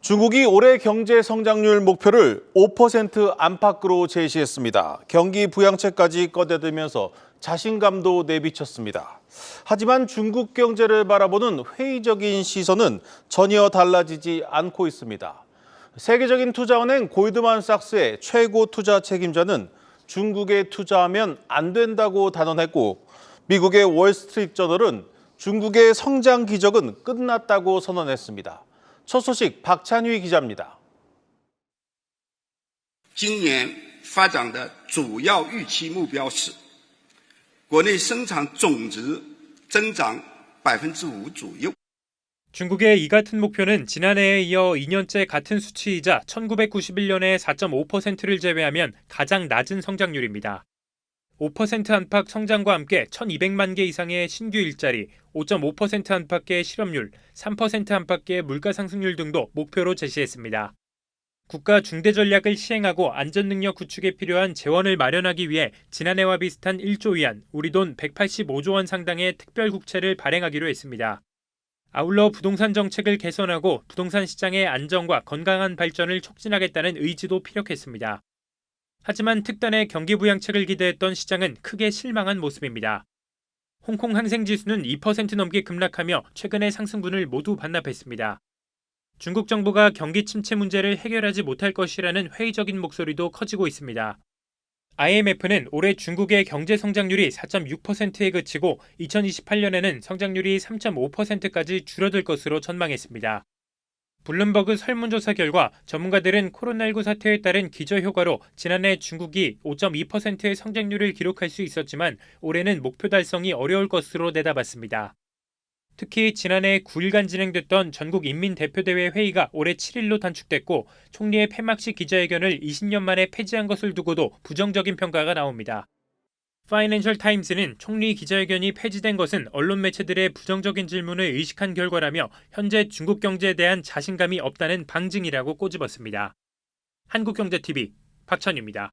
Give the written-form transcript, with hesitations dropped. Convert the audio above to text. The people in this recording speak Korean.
중국이 올해 경제 성장률 목표를 5% 안팎으로 제시했습니다. 경기 부양책까지 꺼내들면서 자신감도 내비쳤습니다. 하지만 중국 경제를 바라보는 회의적인 시선은 전혀 달라지지 않고 있습니다. 세계적인 투자은행 골드만삭스의 최고 투자 책임자는 중국에 투자하면 안 된다고 단언했고, 미국의 월스트리트저널은 중국의 성장 기적은 끝났다고 선언했습니다. 첫 소식 박찬휘 기자입니다. 今年发展的主要预期目标是国内生产总值增长 5% 左右。 중국의 이 같은 목표는 지난해에 이어 2년째 같은 수치이자 1991년의 4.5%를 제외하면 가장 낮은 성장률입니다. 5% 안팎 성장과 함께 1,200만 개 이상의 신규 일자리, 5.5% 안팎의 실업률, 3% 안팎의 물가 상승률 등도 목표로 제시했습니다. 국가 중대 전략을 시행하고 안전 능력 구축에 필요한 재원을 마련하기 위해 지난해와 비슷한 1조 위안, 우리 돈 185조 원 상당의 특별 국채를 발행하기로 했습니다. 아울러 부동산 정책을 개선하고 부동산 시장의 안정과 건강한 발전을 촉진하겠다는 의지도 피력했습니다. 하지만 특단의 경기 부양책을 기대했던 시장은 크게 실망한 모습입니다. 홍콩 항생지수는 2% 넘게 급락하며 최근의 상승분을 모두 반납했습니다. 중국 정부가 경기 침체 문제를 해결하지 못할 것이라는 회의적인 목소리도 커지고 있습니다. IMF는 올해 중국의 경제 성장률이 4.6%에 그치고 2028년에는 성장률이 3.5%까지 줄어들 것으로 전망했습니다. 블룸버그 설문조사 결과 전문가들은 코로나19 사태에 따른 기저효과로 지난해 중국이 5.2%의 성장률을 기록할 수 있었지만 올해는 목표 달성이 어려울 것으로 내다봤습니다. 특히 지난해 9일간 진행됐던 전국인민대표대회 회의가 올해 7일로 단축됐고 총리의 폐막식 기자회견을 20년 만에 폐지한 것을 두고도 부정적인 평가가 나옵니다. 파이낸셜 타임스는 총리 기자회견이 폐지된 것은 언론 매체들의 부정적인 질문을 의식한 결과라며 현재 중국 경제에 대한 자신감이 없다는 방증이라고 꼬집었습니다. 한국경제TV 박찬유입니다.